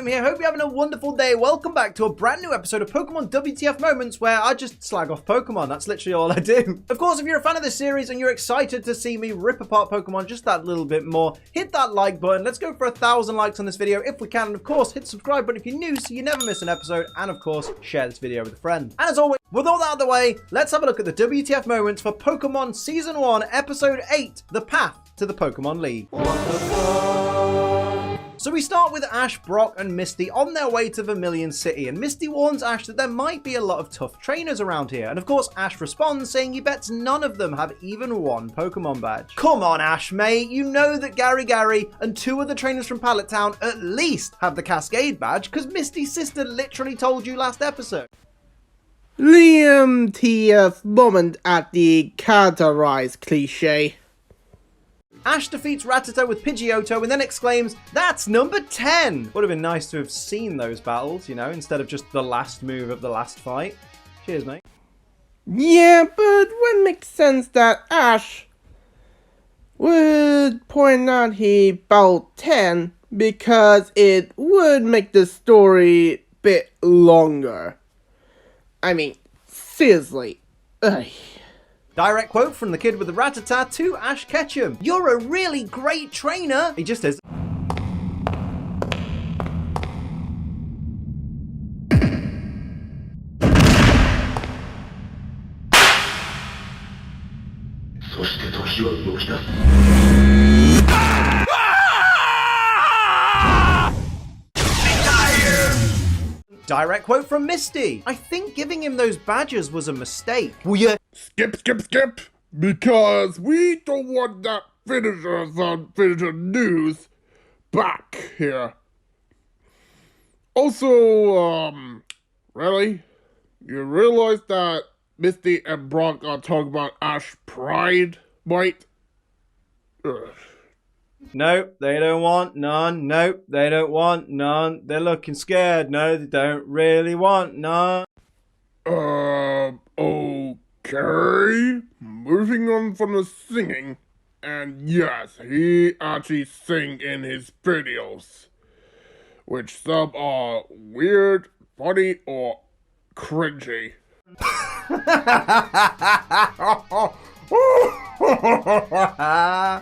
Liam here. Hope you're having a wonderful day. Welcome back to a brand new episode of Pokemon WTF Moments where I just slag off Pokemon. That's literally all I do. Of course, if you're a fan of this series and you're excited to see me rip apart Pokemon just that little bit more, hit that like button. Let's go for 1,000 likes on this video if we can. And of course, hit the subscribe button if you're new so you never miss an episode. And of course, share this video with a friend. And as always, with all that out of the way, let's have a look at the WTF Moments for Pokemon Season 1, Episode 8, The Path to the Pokemon League. So we start with Ash, Brock, and Misty on their way to Vermilion City, and Misty warns Ash that there might be a lot of tough trainers around here, and of course Ash responds saying he bets none of them have even one Pokemon badge. Come on Ash, mate, you know that Gary and 2 of the trainers from Pallet Town at least have the Cascade badge, because Misty's sister literally told you last episode. Liam TF moment at the characterized cliche. Ash defeats Rattata with Pidgeotto and then exclaims, "That's number 10! Would have been nice to have seen those battles, you know, instead of just the last move of the last fight. Cheers, mate. Yeah, but it would make sense that Ash would point out he battled 10 because it would make the story a bit longer. I mean, seriously. Ugh. Direct quote from the kid with the Rattata to Ash Ketchum. "You're a really great trainer." He just is. Direct quote from Misty. "I think giving him those badges was a mistake." Well, yeah. Skip. Because we don't want that finishers on finisher news back here. Also, really? You realize that Misty and Brock are talking about Ash Pride, right? Ugh. Nope, they don't want none. Nope, they don't want none. They're looking scared. No, they don't really want none. Okay. Moving on from the singing. And yes, he actually sing in his videos. Which some are weird, funny, or cringy. You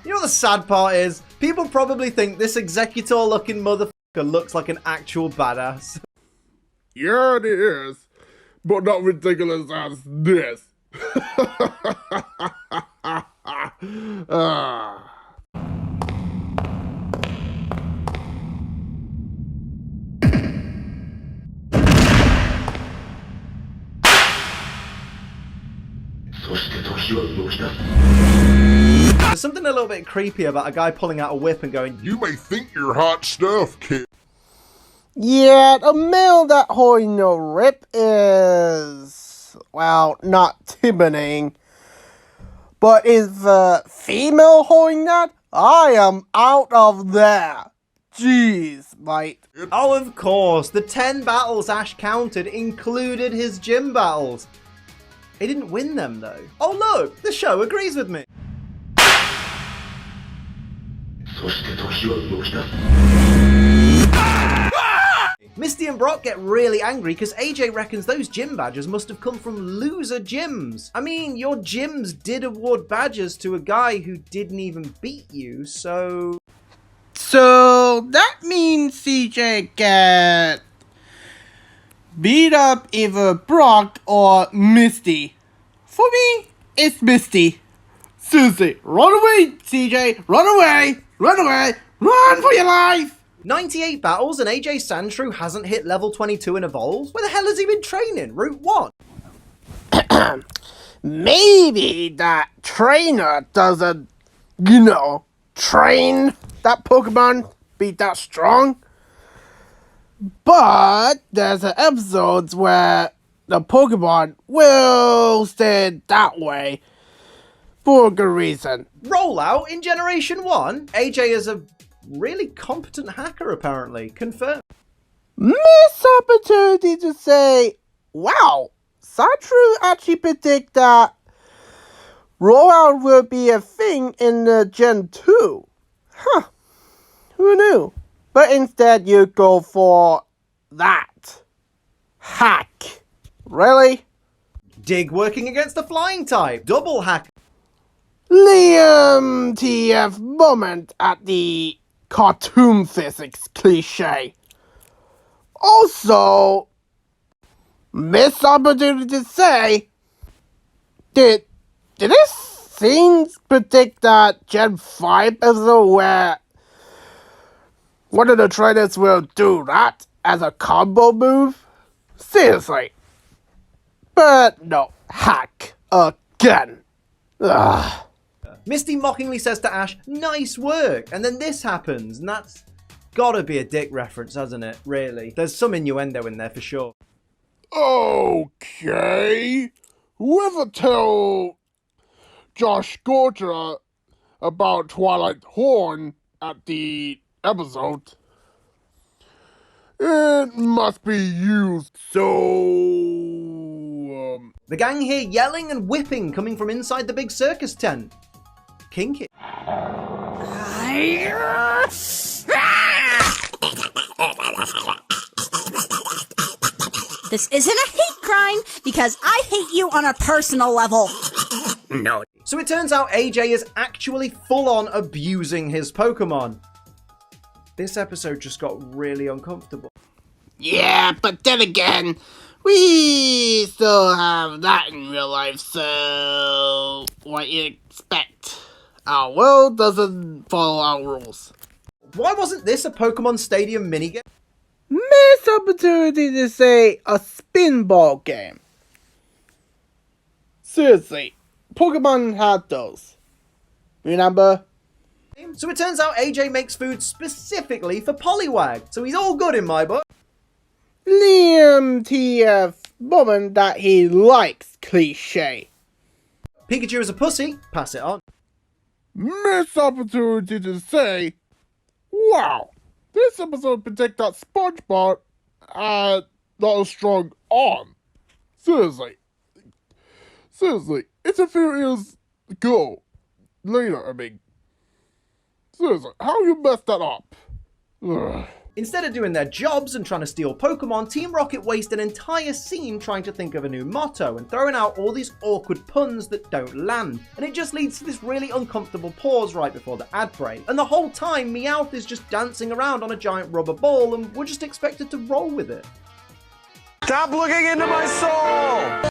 know what the sad part is? People probably think this executor looking motherfucker looks like an actual badass. Yeah, it is. But not ridiculous as this. There's something a little bit creepy about a guy pulling out a whip and going, "You may think you're hot stuff, kid." Yeah, the male that holding the whip is, well, not intimidating. But is the female holding that? I am out of there. Jeez, mate. "Oh, of course, the 10 battles Ash counted included his gym battles. He didn't win them, though. Oh, look, the show agrees with me." Misty and Brock get really angry because AJ reckons those gym badges must have come from loser gyms. I mean, your gyms did award badges to a guy who didn't even beat you, so... So that means CJ get beat up either Brock or Misty. For me, it's Misty. Seriously, run away, CJ! Run away! Run away! Run for your life! 98 battles and AJ Sandshrew hasn't hit level 22 and evolves? Where the hell has he been training? Route 1? Maybe that trainer doesn't, train that Pokemon be that strong. But there's episodes where the Pokemon will stay that way for a good reason. Rollout in Generation 1? AJ is a really competent hacker, apparently. Confirmed. Missed opportunity to say, wow, Sandshrew actually predict that rollout will be a thing in the Gen 2. Huh. Who knew? but instead you go for that. Hack. Really? Dig working against the flying type. Double hack. Liam TF moment at the cartoon physics cliche. Also, missed opportunity to say, did this scene predict that Gen 5 episode where one of the trainers will do that as a combo move? Seriously. But no, hack again. Ugh. Misty mockingly says to Ash, nice work. And then this happens. And that's gotta be a dick reference, hasn't it? Really. There's some innuendo in there for sure. Okay. Whoever tell Josh Gorter about Twilight Horn at the episode? It must be used. So, The gang hear yelling and whipping coming from inside the big circus tent. Kinky. This isn't a hate crime because I hate you on a personal level. No. So it turns out AJ is actually full-on abusing his Pokemon. This episode just got really uncomfortable. Yeah, but then again, we still have that in real life, so what you expect? Our world doesn't follow our rules. Why wasn't this a Pokemon Stadium minigame? Missed opportunity to say a spinball game. Seriously, Pokemon had those. Remember? So it turns out AJ makes food specifically for Poliwag, so he's all good in my book. Liam TF moment that he likes cliche. Pikachu is a pussy, pass it on. missed opportunity to say, wow, this episode predict that SpongeBob had not a strong arm. Seriously, it's a few years ago. Later, I mean. Seriously, how you messed that up? Ugh. Instead of doing their jobs and trying to steal Pokemon, Team Rocket waste an entire scene trying to think of a new motto and throwing out all these awkward puns that don't land. And it just leads to this really uncomfortable pause right before the ad break. And the whole time, Meowth is just dancing around on a giant rubber ball and we're just expected to roll with it. Stop looking into my soul!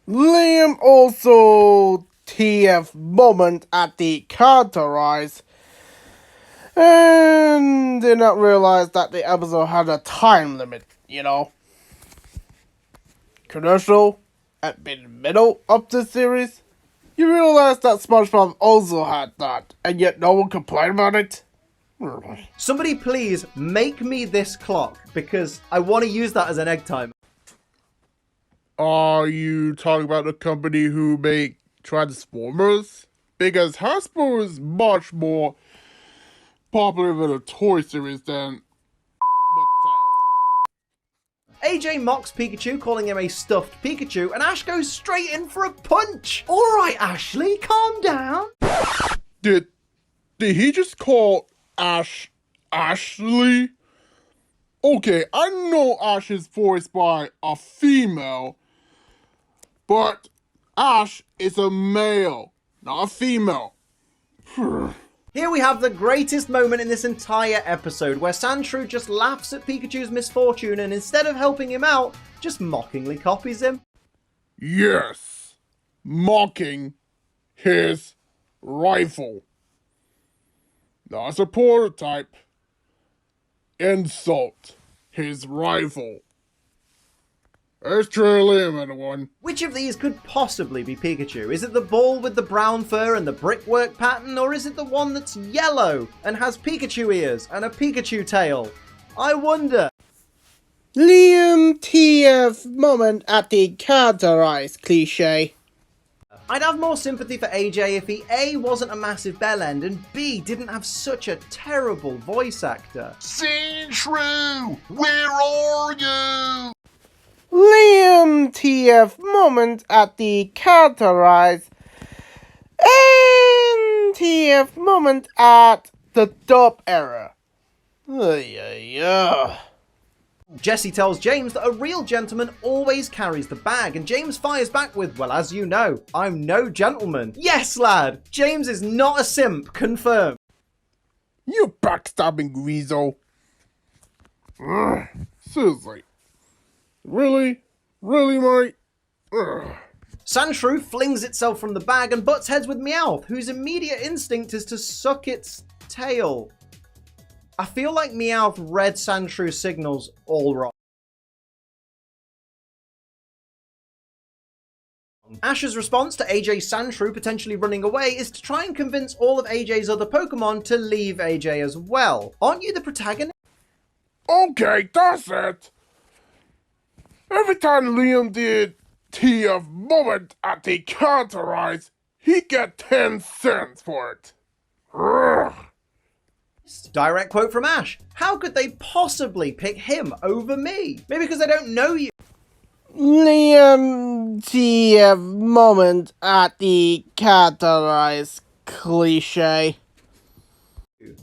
Liam also TF moment at the characterize and did not realize that the episode had a time limit, you know. Commercial at the middle of the series. You realize that SpongeBob also had that, and yet no one complained about it? Somebody please make me this clock because I want to use that as an egg timer. Are you talking about the company who make Transformers? Because Hasbro is much more popular than a toy series than AJ mocks Pikachu, calling him a stuffed Pikachu, and Ash goes straight in for a punch. All right, Ashley, calm down. Did he just call Ash Ashley? Okay, I know Ash is voiced by a female, but Ash is a male, not a female. Here we have the greatest moment in this entire episode, where Sandshrew just laughs at Pikachu's misfortune and instead of helping him out, just mockingly copies him. Yes, mocking his rifle. Not a prototype. Insult his rifle. It's truly a one. Which of these could possibly be Pikachu? Is it the ball with the brown fur and the brickwork pattern, or is it the one that's yellow and has Pikachu ears and a Pikachu tail? I wonder. Liam TF moment at the characterize cliche. I'd have more sympathy for AJ if he A, wasn't a massive bellend, and B, didn't have such a terrible voice actor. Sandshrew, where are you? Liam TF moment at the characterize and TF moment at the dub era. Jesse tells James that a real gentleman always carries the bag, and James fires back with, well, as you know, I'm no gentleman. Yes, lad! James is not a simp, confirmed. You backstabbing weasel. Ugh, seriously. Really? Really, mate? Ugh. Sandshrew flings itself from the bag and butts heads with Meowth, whose immediate instinct is to suck its tail. I feel like Meowth read Sandshrew signals all wrong. Ash's response to AJ's Sandshrew potentially running away is to try and convince all of AJ's other Pokemon to leave AJ as well. Aren't you the protagonist? Okay, that's it. Every time Liam did TF moment at the counterize, he get 10 cents for it. Ugh. Direct quote from Ash. How could they possibly pick him over me? Maybe because they don't know you. Liam TF moment at the categorize cliche.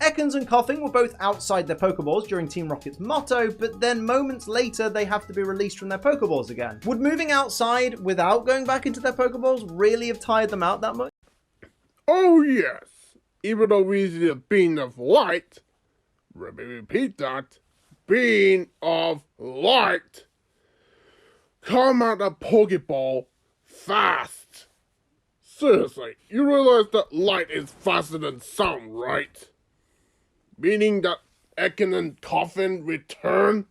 Ekans and Coughing were both outside their Pokeballs during Team Rocket's motto, but then moments later they have to be released from their Pokeballs again. Would moving outside without going back into their Pokeballs really have tired them out that much? Oh yes. Even though we see a beam of light, let me repeat that, beam of light, come at a Pokeball fast. Seriously, you realize that light is faster than sound, right? Meaning that Ekin and Coffin return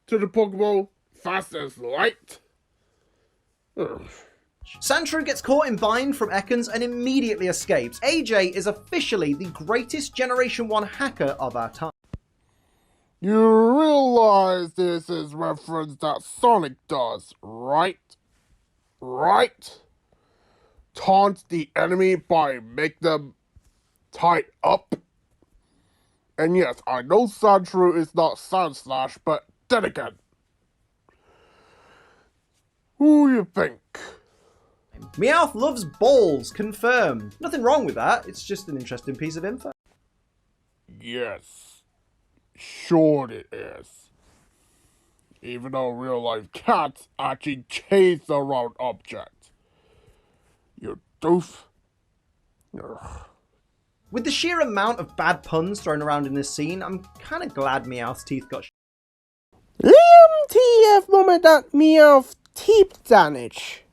to the Pokeball fast as light? Ugh. Sandshrew gets caught in bind from Ekans and immediately escapes. AJ is officially the greatest Generation 1 hacker of our time. You realize this is reference that Sonic does, right? Right? Taunt the enemy by make them tied up. And yes, I know Sandshrew is not Sandslash, but then again, who you think? Meowth loves balls, confirmed. Nothing wrong with that, it's just an interesting piece of info. Yes, sure it is. Even though real life cats actually chase around objects. You doof. Ugh. With the sheer amount of bad puns thrown around in this scene, I'm kind of glad Meowth's teeth got Liam TF moment at Meowth teeth damage.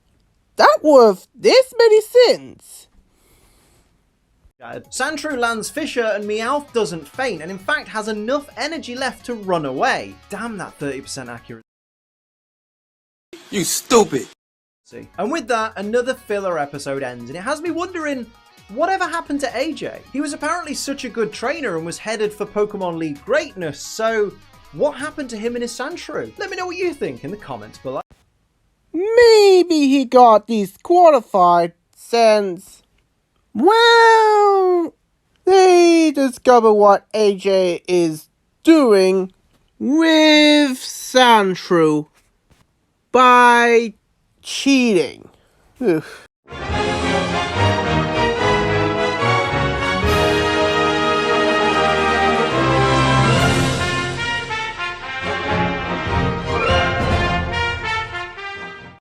That worth this many sins. Sandshrew lands Fisher and Meowth doesn't faint and in fact has enough energy left to run away. Damn that 30% accuracy. You stupid. And with that, another filler episode ends and it has me wondering, whatever happened to AJ? He was apparently such a good trainer and was headed for Pokemon League greatness, so what happened to him and his Sandshrew? Let me know what you think in the comments below. Maybe he got disqualified since, well, they discover what AJ is doing with Sandshrew by cheating. Ugh.